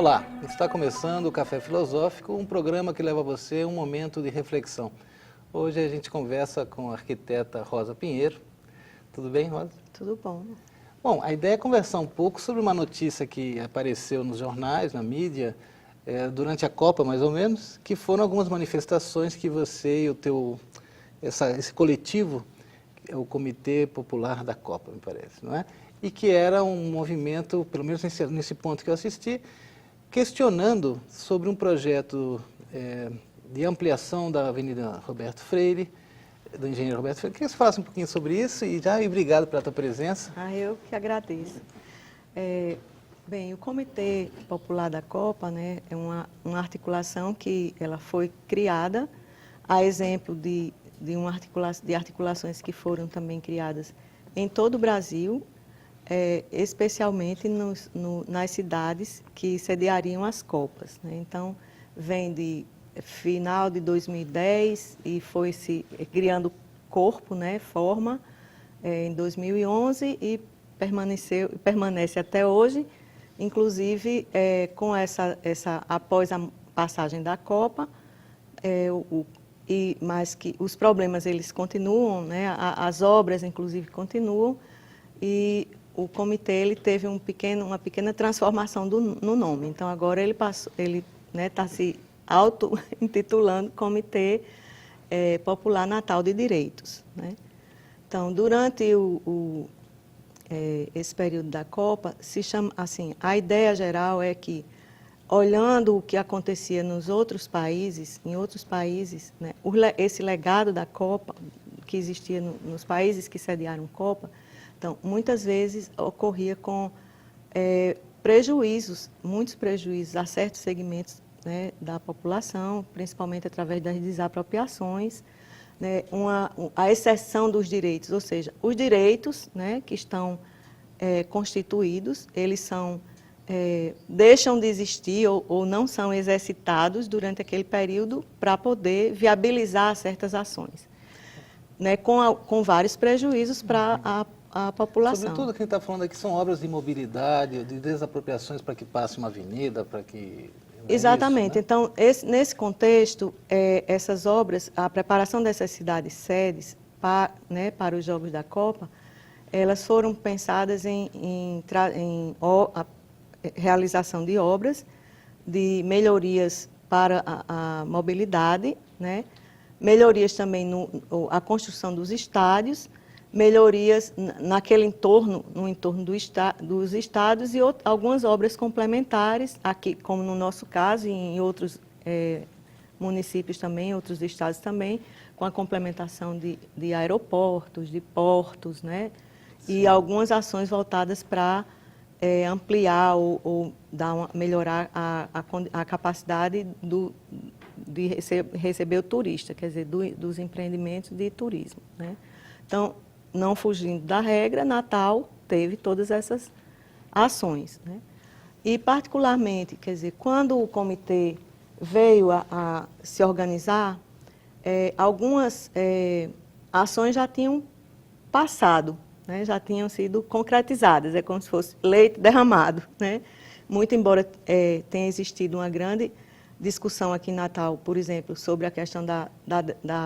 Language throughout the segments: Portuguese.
Olá, está começando o Café Filosófico, um programa que leva a você um momento de reflexão. Hoje a gente conversa com a arquiteta Rosa Pinheiro. Tudo bem, Rosa? Tudo bom. Bom, a ideia é conversar um pouco sobre uma notícia que apareceu nos jornais, na mídia, durante a Copa, mais ou menos, que foram algumas manifestações que você e esse coletivo, o Comitê Popular da Copa, me parece, não é? E que era um movimento, pelo menos nesse ponto que eu assisti, questionando sobre um projeto de ampliação da Avenida Roberto Freire, do engenheiro Roberto Freire. Queria que você falasse um pouquinho sobre isso e obrigado pela tua presença. Eu que agradeço. Bem, o Comitê Popular da Copa, né, é uma articulação que ela foi criada, a exemplo de articulações que foram também criadas em todo o Brasil, especialmente nas cidades que sediariam as Copas, né? Então, vem de final de 2010 e foi se criando corpo, né, forma, em 2011 e permanece até hoje, inclusive após a passagem da Copa, mas que os problemas eles continuam, né, as obras inclusive continuam, e o comitê ele teve uma pequena transformação no nome. Então agora ele está se auto-intitulando Comitê Popular Natal de Direitos, né? Então, durante esse período da Copa, se chama assim, a ideia geral é que, olhando o que acontecia nos outros países, né, esse legado da Copa que existia nos países que sediaram Copa, então, muitas vezes ocorria com muitos prejuízos a certos segmentos, né, da população, principalmente através das desapropriações, né, a exceção dos direitos, ou seja, os direitos, né, que estão constituídos, eles deixam de existir ou não são exercitados durante aquele período para poder viabilizar certas ações, né, com vários prejuízos para a população. Sobretudo, o que a gente está falando aqui são obras de mobilidade, de desapropriações para que passe uma avenida, para que... Exatamente. Isso, né? Então, nesse contexto, essas obras, a preparação dessas cidades-sedes para os Jogos da Copa, elas foram pensadas em realização de obras, de melhorias para a mobilidade, né? Melhorias também a construção dos estádios, melhorias no entorno dos estádios e algumas obras complementares, aqui, como no nosso caso, e em outros municípios também, outros estados também, com a complementação de aeroportos, de portos, né? Sim. E algumas ações voltadas para ampliar ou melhorar a capacidade de receber o turista, quer dizer, dos empreendimentos de turismo, né? Então, não fugindo da regra, Natal teve todas essas ações, né? E, particularmente, quer dizer, quando o comitê veio a se organizar, algumas ações já tinham passado, né? Já tinham sido concretizadas, é como se fosse leite derramado, né? Muito embora tenha existido uma grande discussão aqui em Natal, por exemplo, sobre a questão da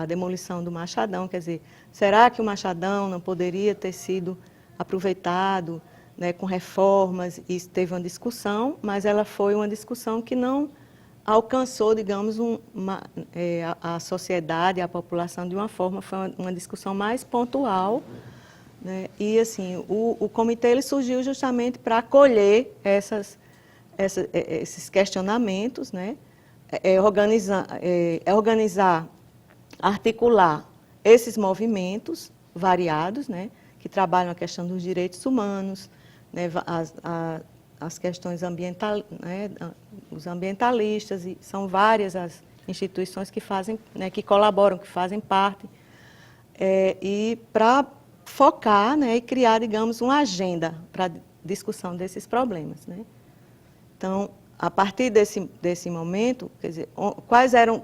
demolição do Machadão, quer dizer, será que o Machadão não poderia ter sido aproveitado, né, com reformas? E teve uma discussão, mas ela foi uma discussão que não alcançou, digamos, a sociedade, a população de uma forma, foi uma discussão mais pontual, né? E assim, o comitê ele surgiu justamente para acolher esses questionamentos, né? Organizar, articular esses movimentos variados, né, que trabalham a questão dos direitos humanos, né, as questões ambientais, né, os ambientalistas, e são várias as instituições que fazem, né, que colaboram, que fazem parte, e para focar, né, e criar, digamos, uma agenda para discussão desses problemas, né. Então, a partir desse momento, quer dizer,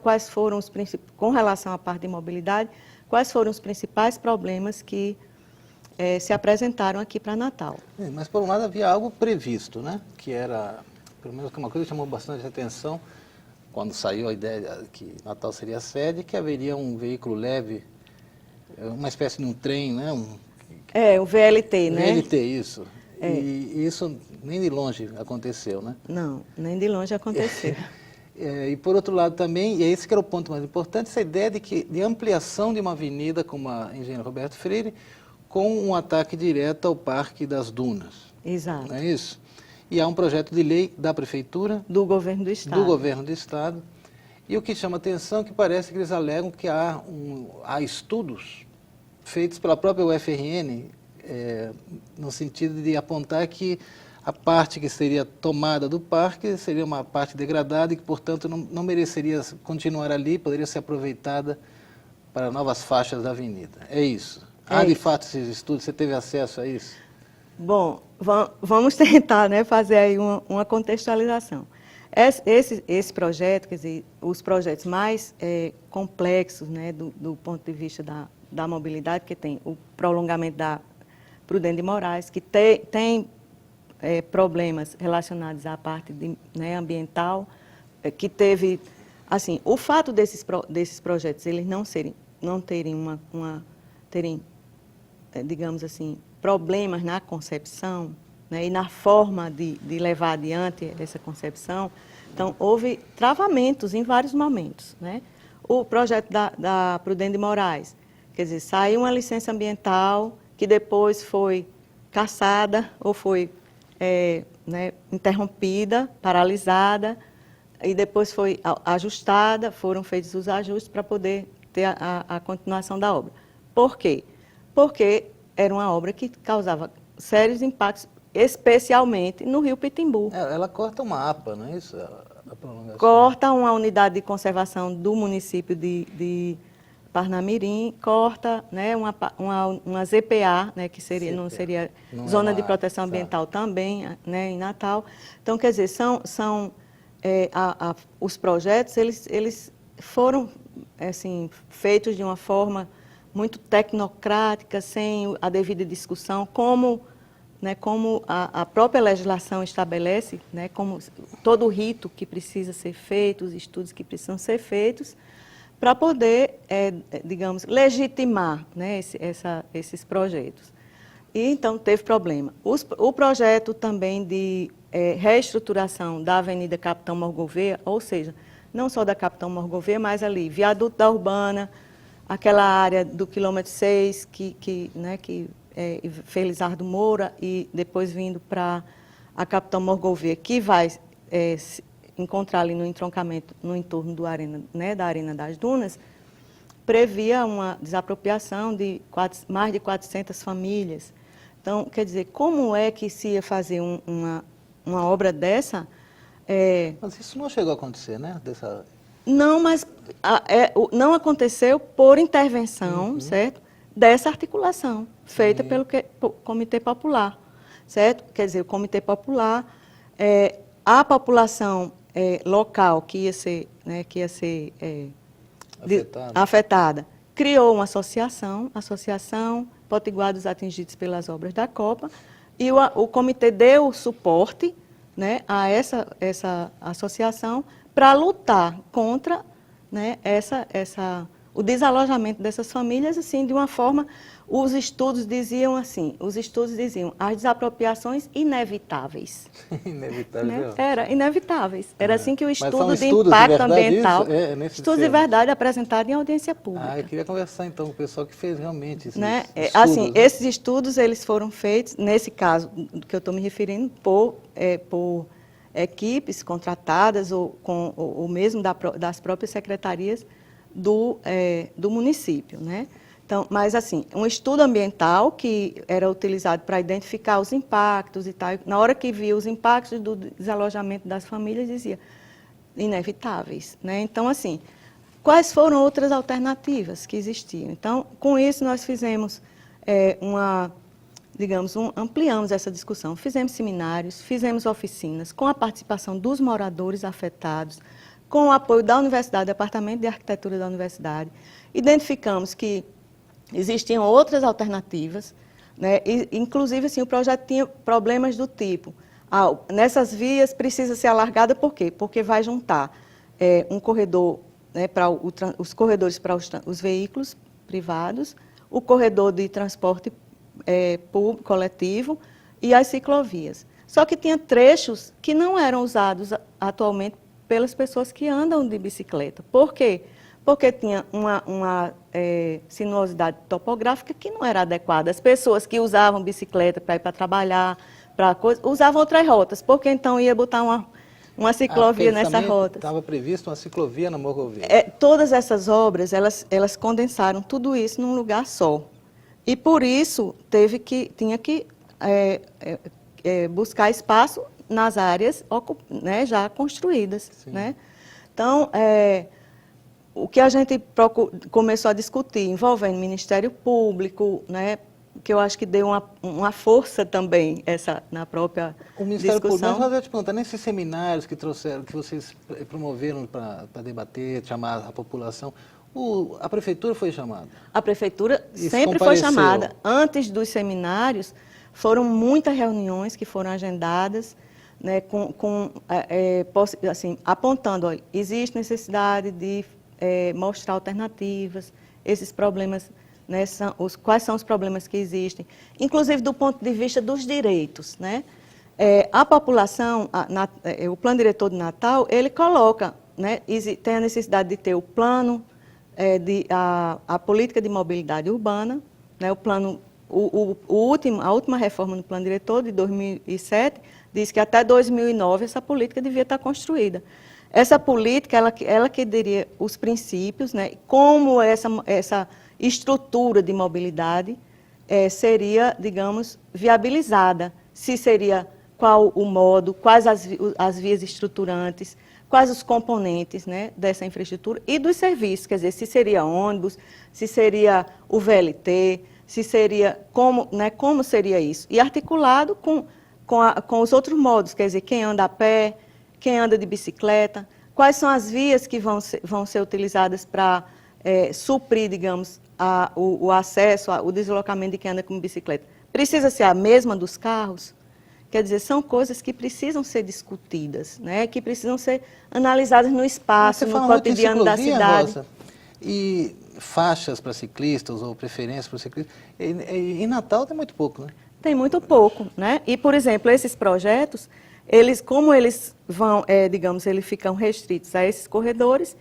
quais foram os principais, com relação à parte de mobilidade, quais foram os principais problemas que se apresentaram aqui para Natal? Mas, por um lado, havia algo previsto, né? Que era pelo menos uma coisa que chamou bastante atenção, quando saiu a ideia que Natal seria a sede, que haveria um veículo leve, uma espécie de um trem, né? O VLT, né? VLT, isso. E isso nem de longe aconteceu, né? Não, nem de longe aconteceu. E por outro lado também, e esse que era o ponto mais importante, essa ideia de ampliação de uma avenida como a Engenheiro Roberto Freire, com um ataque direto ao Parque das Dunas. Exato. Não é isso? E há um projeto de lei da Prefeitura. Do Governo do Estado. Do Governo do Estado. E o que chama atenção é que parece que eles alegam que há estudos feitos pela própria UFRN, no sentido de apontar que a parte que seria tomada do parque seria uma parte degradada e que, portanto, não mereceria continuar ali, poderia ser aproveitada para novas faixas da avenida. É isso. Há, de fato, esses estudos? Você teve acesso a isso? Bom, vamos tentar, né, fazer aí uma contextualização. Esse projeto, quer dizer, os projetos mais complexos, né, do ponto de vista da mobilidade, que tem o prolongamento da Prudente de Moraes, que tem problemas relacionados à parte né, ambiental, que teve, assim, o fato desses projetos eles não terem digamos assim, problemas na concepção, né, e na forma de levar adiante essa concepção, então houve travamentos em vários momentos, né? O projeto da Prudente de Moraes, quer dizer, saiu uma licença ambiental que depois foi cassada ou foi né, interrompida, paralisada, e depois foi ajustada, foram feitos os ajustes para poder ter a continuação da obra. Por quê? Porque era uma obra que causava sérios impactos, especialmente no rio Pitimbu. Ela corta uma APA, não é isso? A prolongação. Corta uma unidade de conservação do município de Parnamirim, corta, né, uma ZPA, né, que seria, não seria Zona de Proteção Ambiental também, né, em Natal. Então, quer dizer, os projetos, eles foram assim, feitos de uma forma muito tecnocrática, sem a devida discussão, como a própria legislação estabelece, né, como todo o rito que precisa ser feito, os estudos que precisam ser feitos, para poder, digamos, legitimar, né, esses projetos. E então teve problema. O projeto também de reestruturação da Avenida Capitão Mor Gouveia, ou seja, não só da Capitão Mor Gouveia, mas ali, Viaduto da Urbana, aquela área do quilômetro 6, que Felizardo Moura, e depois vindo para a Capitão Mor Gouveia, que vai se encontrar ali no entroncamento, no entorno da Arena das Dunas, previa uma desapropriação de mais de 400 famílias. Então, quer dizer, como é que se ia fazer uma obra dessa? Mas isso não chegou a acontecer, né? Não, mas não aconteceu por intervenção, certo? Dessa articulação, feita pelo Comitê Popular, certo? Quer dizer, o Comitê Popular, a população local que ia ser afetada, criou uma associação, Potiguar dos Atingidos pelas Obras da Copa, e o comitê deu suporte, né, a essa associação para lutar contra, né, o desalojamento dessas famílias, assim, de uma forma, os estudos diziam as desapropriações inevitáveis. Inevitáveis, né? Era inevitáveis. Era assim que o estudo de estudos impacto de ambiental, estudos de verdade apresentados em audiência pública. Eu queria conversar então com o pessoal que fez realmente esses né? estudos. Assim, esses estudos eles foram feitos, nesse caso que eu estou me referindo, por equipes contratadas ou mesmo das próprias secretarias do município, né? Então, mas assim, um estudo ambiental que era utilizado para identificar os impactos e tal, na hora que via os impactos do desalojamento das famílias, dizia inevitáveis, né? Então, assim, quais foram outras alternativas que existiam? Então, com isso nós fizemos ampliamos essa discussão, fizemos seminários, fizemos oficinas com a participação dos moradores afetados, com o apoio da Universidade, do Departamento de Arquitetura da Universidade, identificamos que existiam outras alternativas, né? E, inclusive, assim, o projeto tinha problemas do tipo, Nessas vias precisa ser alargada por quê? Porque vai juntar um corredor, né, para os corredores para os veículos privados, o corredor de transporte público, coletivo e as ciclovias. Só que tinha trechos que não eram usados atualmente pelas pessoas que andam de bicicleta. Por quê? Porque tinha uma sinuosidade topográfica que não era adequada. As pessoas que usavam bicicleta para ir para trabalhar, usavam outras rotas, porque então ia botar uma ciclovia nessa rota. Estava previsto uma ciclovia na Morrovia. Todas essas obras, elas condensaram tudo isso num lugar só. E por isso tinha que buscar espaço nas áreas, né, já construídas. Né? Então, o que a gente começou a discutir, envolvendo o Ministério Público, né, que eu acho que deu uma força também na própria discussão. O Ministério Público, mas eu ia te perguntar, nesses seminários que vocês promoveram para debater, chamar a população, a Prefeitura foi chamada? A Prefeitura sempre foi chamada. Antes dos seminários, foram muitas reuniões que foram agendadas, né, assim, apontando, olha, existe necessidade de mostrar alternativas, esses problemas, né, quais são os problemas que existem, inclusive do ponto de vista dos direitos. Né? A população, o Plano Diretor de Natal, ele coloca, né, tem a necessidade de ter o plano, a política de mobilidade urbana, né, o plano, a última reforma no Plano Diretor de 2007 diz que até 2009 essa política devia estar construída. Essa política, ela que daria os princípios, né, como essa estrutura de mobilidade seria, digamos, viabilizada, se seria qual o modo, quais as vias estruturantes, quais os componentes, né, dessa infraestrutura e dos serviços, quer dizer, se seria ônibus, se seria o VLT, se seria, como seria isso, e articulado com os outros modos, quer dizer, quem anda a pé, quem anda de bicicleta, quais são as vias que vão ser utilizadas para suprir, digamos, o acesso, o deslocamento de quem anda com bicicleta. Precisa ser a mesma dos carros? Quer dizer, são coisas que precisam ser discutidas, né? Que precisam ser analisadas no espaço, no cotidiano da cidade. Rosa, e faixas para ciclistas ou preferências para ciclistas, em Natal tem muito pouco, né? Tem muito pouco, né? E, por exemplo, esses projetos, como eles vão, digamos, eles ficam restritos a esses corredores,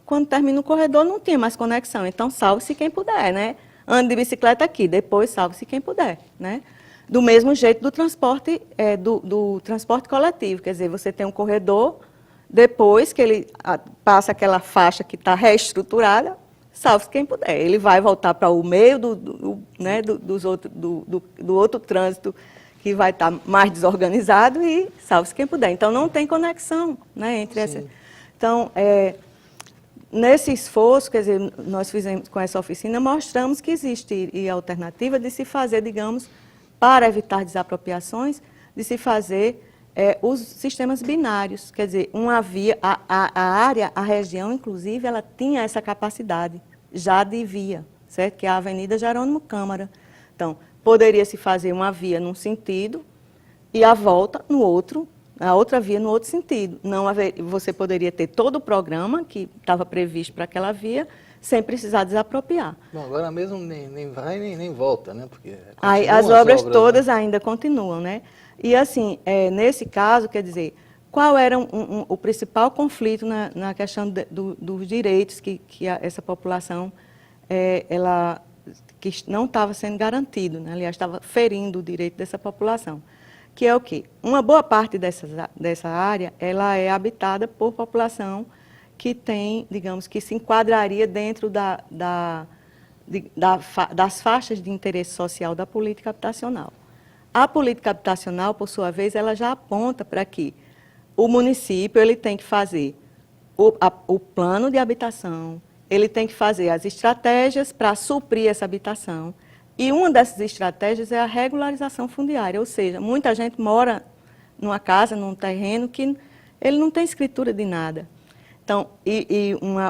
quando termina o corredor não tem mais conexão, então salve-se quem puder, né? Ande de bicicleta aqui, depois salve-se quem puder, né? Do mesmo jeito do transporte, do transporte coletivo, quer dizer, você tem um corredor, depois que ele passa aquela faixa que está reestruturada, salve-se quem puder. Ele vai voltar para o meio do outro trânsito que vai estar mais desorganizado e salve-se quem puder. Então, não tem conexão, né, entre essas. Então, nesse esforço, quer dizer, nós fizemos com essa oficina, mostramos que existe a alternativa de se fazer, digamos, para evitar desapropriações, de se fazer os sistemas binários. Quer dizer, uma via, a área, a região, inclusive, ela tinha essa capacidade já de via, certo? Que é a Avenida Jerônimo Câmara. Então, poderia se fazer uma via num sentido e a volta no outro, a outra via no outro sentido. Você poderia ter todo o programa que estava previsto para aquela via, sem precisar desapropriar. Bom, agora mesmo nem vai nem volta, né? Porque as obras todas, né, ainda continuam, né? E assim, nesse caso, quer dizer, qual era o principal conflito na questão dos direitos que essa população que não estava sendo garantido, né? Aliás, estava ferindo o direito dessa população. Que é o quê? Uma boa parte dessa área, ela é habitada por população que tem, digamos, que se enquadraria dentro das faixas de interesse social da política habitacional. A política habitacional, por sua vez, ela já aponta para que o município ele tem que fazer o plano de habitação, ele tem que fazer as estratégias para suprir essa habitação, e uma dessas estratégias é a regularização fundiária, ou seja, muita gente mora numa casa, num terreno que ele não tem escritura de nada. Então,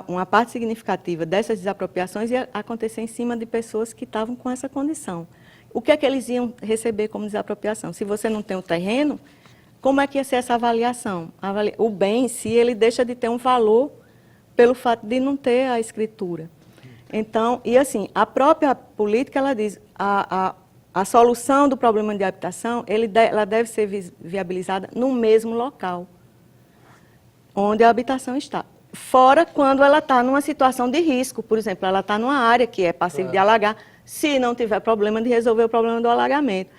uma parte significativa dessas desapropriações ia acontecer em cima de pessoas que estavam com essa condição. O que é que eles iam receber como desapropriação? Se você não tem o terreno, como é que ia ser essa avaliação? O bem em si, ele deixa de ter um valor pelo fato de não ter a escritura. Então, e assim, a própria política, ela diz, a solução do problema de habitação, ela deve ser viabilizada no mesmo local onde a habitação está. Fora quando ela está numa situação de risco, por exemplo, ela está numa área que é passível de alagar, se não tiver problema de resolver o problema do alagamento.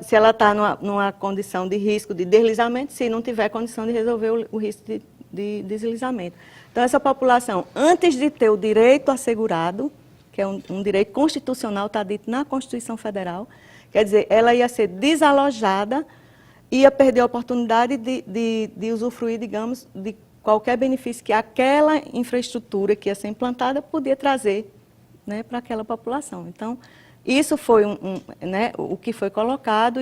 Se ela está numa condição de risco de deslizamento, se não tiver condição de resolver o risco de deslizamento. Então, essa população, antes de ter o direito assegurado, que é um direito constitucional, está dito na Constituição Federal, quer dizer, ela ia ser desalojada, ia perder a oportunidade de usufruir, digamos, de qualquer benefício que aquela infraestrutura que ia ser implantada podia trazer, né, para aquela população. Então, isso foi né, o que foi colocado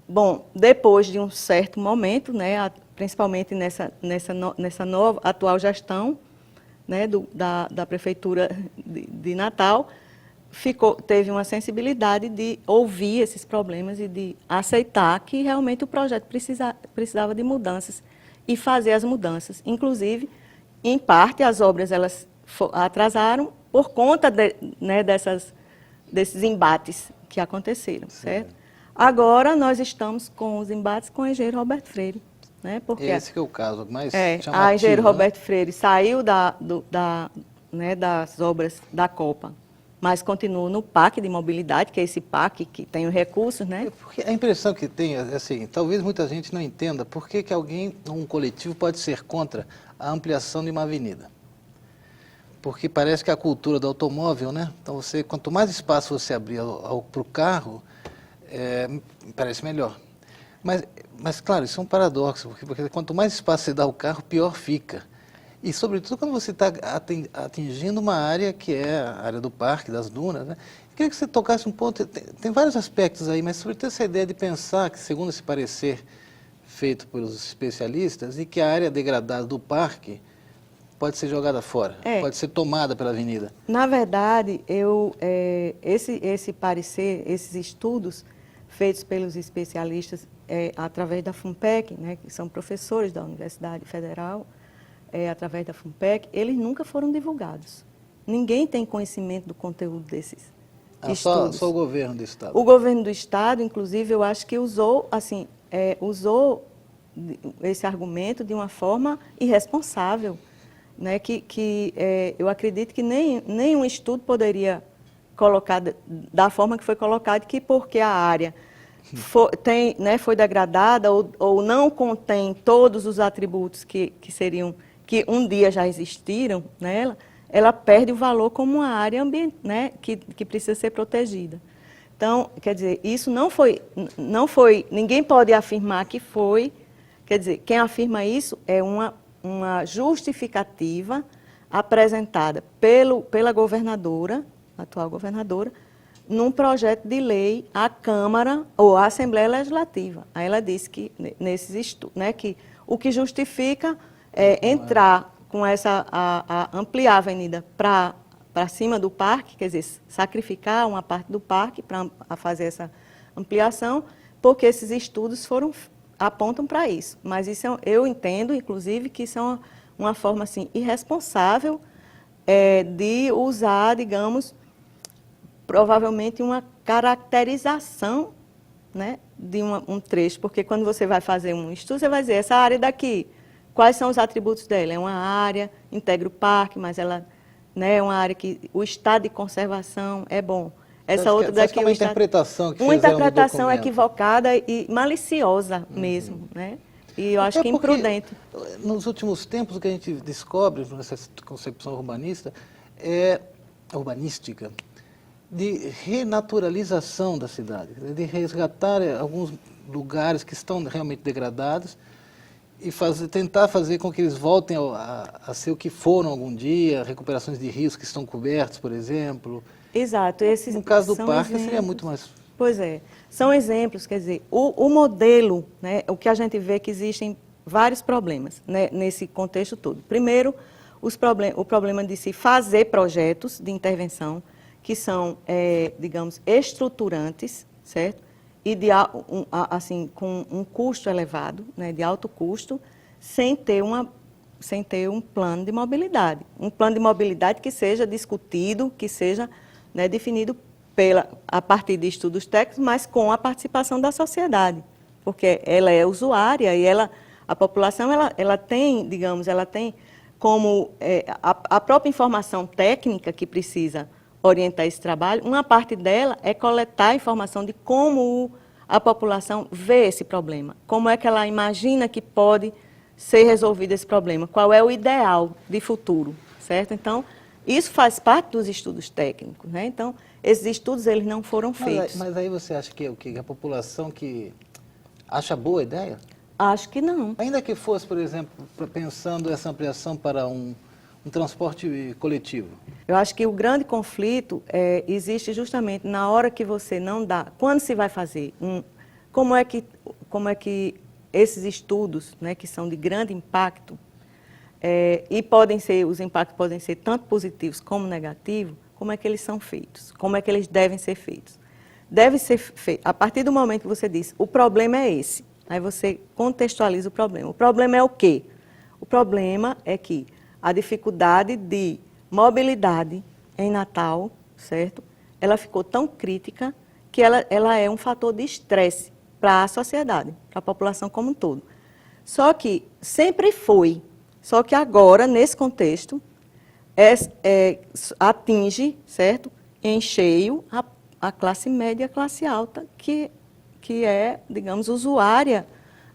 bom, depois de um certo momento, né, principalmente nessa nova, atual gestão, né, da Prefeitura de Natal, teve uma sensibilidade de ouvir esses problemas e de aceitar que realmente o projeto precisava de mudanças e fazer as mudanças. Inclusive, em parte, as obras elas atrasaram por conta né, desses embates que aconteceram, certo? Agora, nós estamos com os embates com o engenheiro Roberto Freire. Né, porque esse que é o caso mais chamativo, a engenheiro Roberto né? Freire saiu né, das obras da Copa, mas continua no PAC de mobilidade, que é esse PAC que tem os recursos, né? Porque a impressão que tem, assim, talvez muita gente não entenda por que um coletivo pode ser contra a ampliação de uma avenida. Porque parece que a cultura do automóvel, né? Então, quanto mais espaço você abrir para o carro, parece melhor. Mas, claro, isso é um paradoxo, porque quanto mais espaço você dá ao carro, pior fica. E, sobretudo, quando você está atingindo uma área que é a área do parque, das dunas, né? Eu queria que você tocasse um ponto, tem vários aspectos aí, mas sobretudo essa ideia de pensar que, segundo esse parecer feito pelos especialistas, e que a área degradada do parque pode ser jogada fora, pode ser tomada pela avenida. Na verdade, esse parecer, esses estudos feitos pelos especialistas através da FUNPEC, né, que são professores da Universidade Federal, através da FUNPEC, eles nunca foram divulgados. Ninguém tem conhecimento do conteúdo desses estudos. Só o governo do Estado. O governo do Estado, inclusive, eu acho que usou esse argumento de uma forma irresponsável, né, que eu acredito que nenhum estudo poderia colocar da forma que foi colocado, que porque a área foi degradada ou não contém todos os atributos que um dia já existiram nela, ela perde o valor como uma área né, que precisa ser protegida. Então, quer dizer, isso não foi, ninguém pode afirmar que foi, quer dizer, quem afirma isso é uma justificativa apresentada pela governadora, atual governadora, num projeto de lei à Câmara ou à Assembleia Legislativa. Aí ela disse que nesses estudos, né, que o que justifica entrar com ampliar a avenida para cima do parque, quer dizer, sacrificar uma parte do parque para fazer essa ampliação, porque esses estudos apontam para isso. Mas isso eu entendo, inclusive, que isso é uma forma assim, irresponsável de usar, digamos, provavelmente uma caracterização, né, de um trecho, porque quando você vai fazer um estudo, você vai dizer, essa área daqui, quais são os atributos dela? É uma área, integra o parque, mas ela, né, é uma área que o estado de conservação é bom. Essa outra daqui é uma interpretação que uma fizeram no interpretação documento. Equivocada e maliciosa mesmo, né? E eu acho que imprudente. Nos últimos tempos, o que a gente descobre nessa concepção urbanística, de renaturalização da cidade, de resgatar alguns lugares que estão realmente degradados e tentar fazer com que eles voltem a ser o que foram algum dia, recuperações de rios que estão cobertos, por exemplo. Exato. No caso do parque, seria muito mais... Pois é. São exemplos, quer dizer, o modelo, né, o que a gente vê é que existem vários problemas, né, nesse contexto todo. Primeiro, o problema de se fazer projetos de intervenção que são, digamos, estruturantes, certo? e assim, com um custo elevado, né, de alto custo, sem ter um plano de mobilidade. Um plano de mobilidade que seja discutido, que seja, né, definido a partir de estudos técnicos, mas com a participação da sociedade, porque ela é usuária e a população ela tem, digamos, ela tem como a própria informação técnica que precisa orientar esse trabalho, uma parte dela é coletar a informação de como a população vê esse problema, como é que ela imagina que pode ser resolvido esse problema, qual é o ideal de futuro, certo? Então, isso faz parte dos estudos técnicos, né? Então, esses estudos eles não foram feitos. Mas aí você acha que a população que acha boa a ideia? Acho que não. Ainda que fosse, por exemplo, pensando essa ampliação para um transporte coletivo? Eu acho que o grande conflito existe justamente na hora que você não dá, quando se vai fazer, como é que esses estudos, né, que são de grande impacto, e os impactos podem ser tanto positivos como negativos, como é que eles são feitos? Como é que eles devem ser feitos? Deve ser feito, a partir do momento que você diz, o problema é esse, aí você contextualiza o problema. O problema é o quê? O problema é que a dificuldade de mobilidade em Natal, certo? Ela ficou tão crítica que ela é um fator de estresse para a sociedade, para a população como um todo. Só que sempre foi, só que agora, nesse contexto, atinge, certo? Em cheio a classe média e a classe alta, que é, digamos, usuária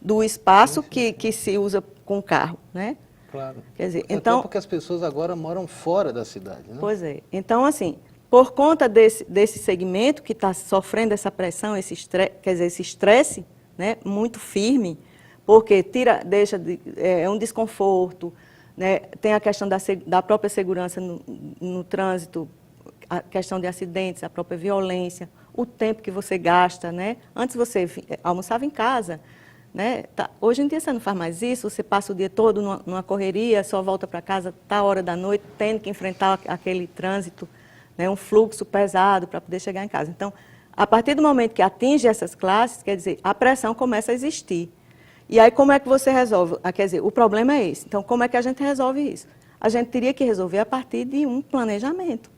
do espaço que se usa com carro, né? Claro. Quer dizer, então, porque as pessoas agora moram fora da cidade, né? Pois é. Então, assim, por conta desse segmento que está sofrendo essa pressão, esse estresse, né, muito firme, porque é um desconforto, né, tem a questão da própria segurança no trânsito, a questão de acidentes, a própria violência, o tempo que você gasta, né? Antes você almoçava em casa, né? Hoje em dia você não faz mais isso, você passa o dia todo numa correria, só volta para casa tal hora da noite, tendo que enfrentar aquele trânsito, né? Um fluxo pesado para poder chegar em casa. Então, a partir do momento que atinge essas classes, quer dizer, a pressão começa a existir. E aí como é que você resolve? Quer dizer, o problema é esse. Então, como é que a gente resolve isso? A gente teria que resolver a partir de um planejamento,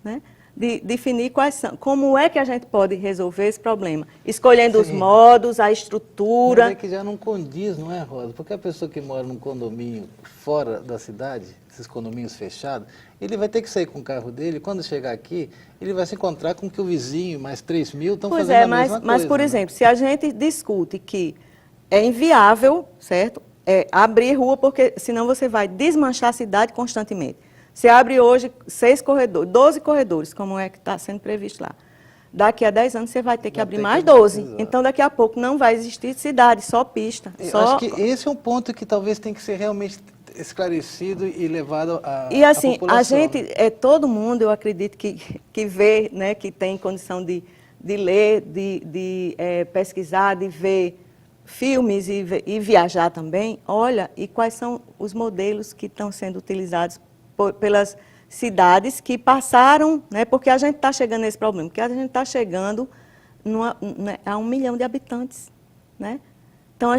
né? De definir como é que a gente pode resolver esse problema, escolhendo os modos, a estrutura. Mas é que já não condiz, não é, Rosa? Porque a pessoa que mora num condomínio fora da cidade, esses condomínios fechados, ele vai ter que sair com o carro dele, quando chegar aqui, ele vai se encontrar com que o vizinho, mais 3 mil, estão fazendo a mesma coisa. Mas, por exemplo, se a gente discute que é inviável, certo? Abrir rua, porque senão você vai desmanchar a cidade constantemente. Você abre hoje 6 corredores, 12 corredores, como é que está sendo previsto lá. Daqui a 10 anos você vai ter que abrir mais 12. Exato. Então, daqui a pouco não vai existir cidade, só pista. Eu acho que esse é um ponto que talvez tem que ser realmente esclarecido e levado à E assim, população. A gente, todo mundo, eu acredito que vê, né, que tem condição de ler, de pesquisar, de ver filmes e viajar também, olha, e quais são os modelos que estão sendo utilizados pelas cidades que passaram, né, porque a gente está chegando nesse problema, porque a gente está chegando a 1 milhão de habitantes, né? Então,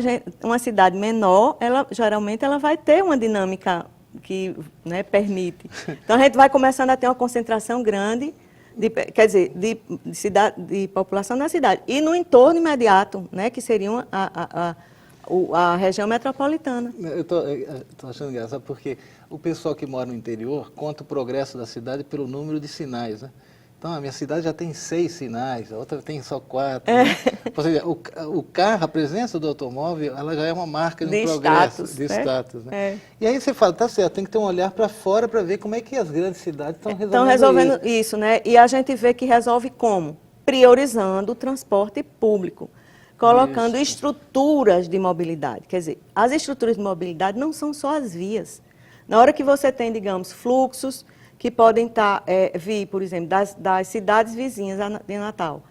uma cidade menor, geralmente ela vai ter uma dinâmica que, né, permite. Então, a gente vai começando a ter uma concentração grande, de população na cidade. E no entorno imediato, né, que seria a região metropolitana. Eu estou achando engraçado porque o pessoal que mora no interior conta o progresso da cidade pelo número de sinais, né? Então, a minha cidade já tem 6 sinais, a outra tem só 4. Né? Ou seja, o carro, a presença do automóvel, ela já é uma marca de um progresso, de status. Né? E aí você fala, tá certo, tem que ter um olhar para fora para ver como é que as grandes cidades estão resolvendo isso, né? E a gente vê que resolve como? Priorizando o transporte público, colocando estruturas de mobilidade. Quer dizer, as estruturas de mobilidade não são só as vias. Na hora que você tem, digamos, fluxos que podem vir, por exemplo, das cidades vizinhas de Natal,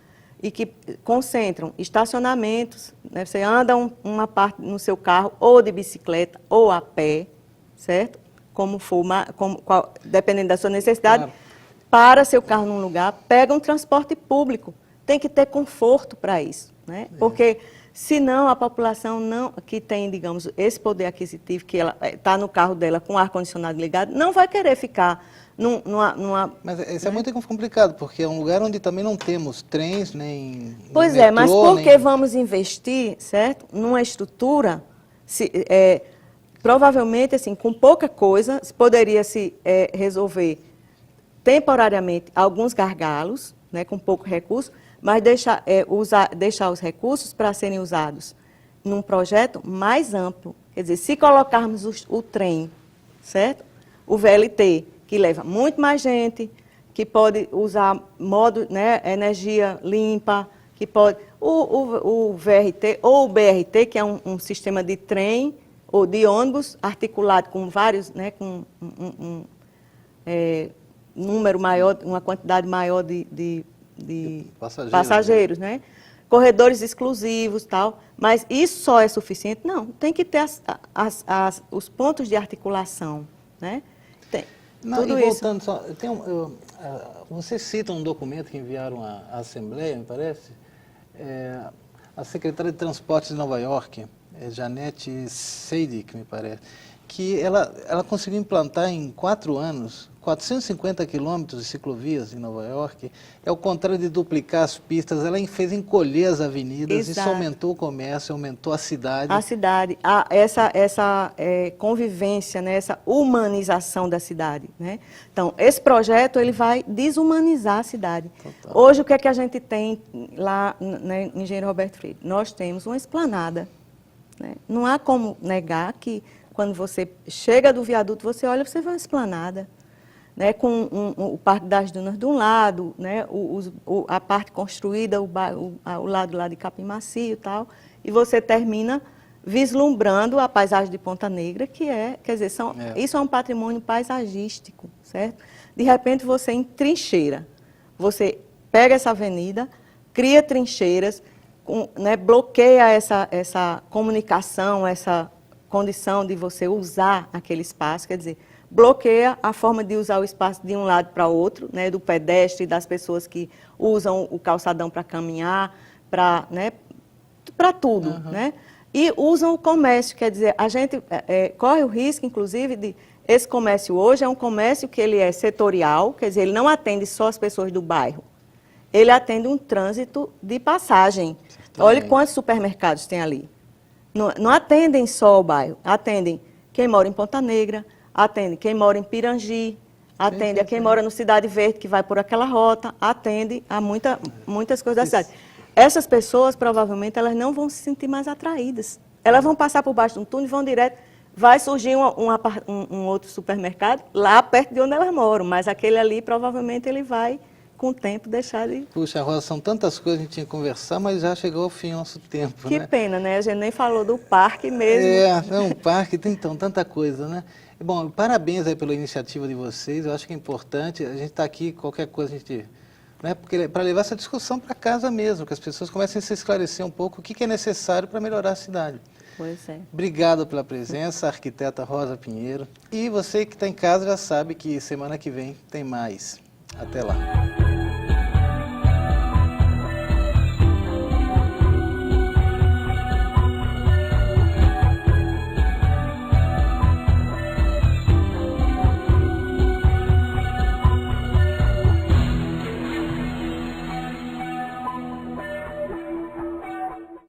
e que concentram estacionamentos, né? Você anda uma parte no seu carro, ou de bicicleta, ou a pé, certo? Como for, dependendo da sua necessidade, para seu carro num lugar, pega um transporte público. Tem que ter conforto para isso. né? Porque senão a população não, que tem, digamos, esse poder aquisitivo, que ela está no carro dela com o ar-condicionado ligado, não vai querer ficar numa Mas isso é muito complicado, porque é um lugar onde também não temos trens, nem Pois metrô, é, mas por que nem... vamos investir, certo, numa estrutura, provavelmente, assim, com pouca coisa, poderia se resolver temporariamente alguns gargalos, né, com pouco recurso, mas deixar os recursos para serem usados num projeto mais amplo. Quer dizer, se colocarmos o trem, certo? O VLT, que leva muito mais gente, que pode usar modo, né, energia limpa, que pode... O VRT ou o BRT, que é um sistema de trem ou de ônibus articulado com vários, né, com número maior, uma quantidade maior de passageiros, né? Corredores exclusivos, tal. Mas isso só é suficiente? Não, tem que ter os pontos de articulação, né? Não, tudo e isso. voltando só, você cita um documento que enviaram à Assembleia, me parece, a secretária de Transportes de Nova York, Janete Seidik, me parece, que ela conseguiu implantar em 4 anos 450 quilômetros de ciclovias em Nova York. Ao contrário de duplicar as pistas, ela fez encolher as avenidas. Exato. Isso aumentou o comércio, aumentou a cidade. A cidade, essa convivência, né, essa humanização da cidade, né? Então, esse projeto ele vai desumanizar a cidade. Total. Hoje, o que é que a gente tem lá, né, em Engenheiro Roberto Freire? Nós temos uma esplanada, né? Não há como negar que quando você chega do viaduto, você olha, você vê uma esplanada, né, com o Parque das Dunas de um lado, né, a parte construída, o lado lá de Capim Macio e tal, e você termina vislumbrando a paisagem de Ponta Negra, que quer dizer, isso é um patrimônio paisagístico, certo? De repente você entrincheira, você pega essa avenida, cria trincheiras, né, bloqueia essa comunicação, essa condição de você usar aquele espaço, quer dizer, bloqueia a forma de usar o espaço de um lado para outro, né, do pedestre, das pessoas que usam o calçadão para caminhar, para, né, tudo, né? E usam o comércio, quer dizer, a gente corre o risco, inclusive, de esse comércio hoje é um comércio que ele é setorial, quer dizer, ele não atende só as pessoas do bairro, ele atende um trânsito de passagem. Olha quantos supermercados tem ali. Não atendem só o bairro, atendem quem mora em Ponta Negra, atende quem mora em Pirangi, atende a quem mora no Cidade Verde, que vai por aquela rota, atende a muitas coisas da cidade. Essas pessoas, provavelmente, elas não vão se sentir mais atraídas. Elas vão passar por baixo de um túnel e vão direto. Vai surgir um outro supermercado lá perto de onde elas moram, mas aquele ali, provavelmente, ele vai, com o tempo, deixar de... Puxa, Rosa, são tantas coisas que a gente tinha que conversar, mas já chegou ao fim do nosso tempo, Que pena, né? A gente nem falou do parque mesmo. O parque tem tanta coisa, né? Bom, parabéns aí pela iniciativa de vocês, eu acho que é importante, a gente está aqui, qualquer coisa a gente... Né, porque para levar essa discussão para casa mesmo, que as pessoas comecem a se esclarecer um pouco o que é necessário para melhorar a cidade. Pois é. Obrigado pela presença, arquiteta Rosa Pinheiro. E você que está em casa já sabe que semana que vem tem mais. Até lá.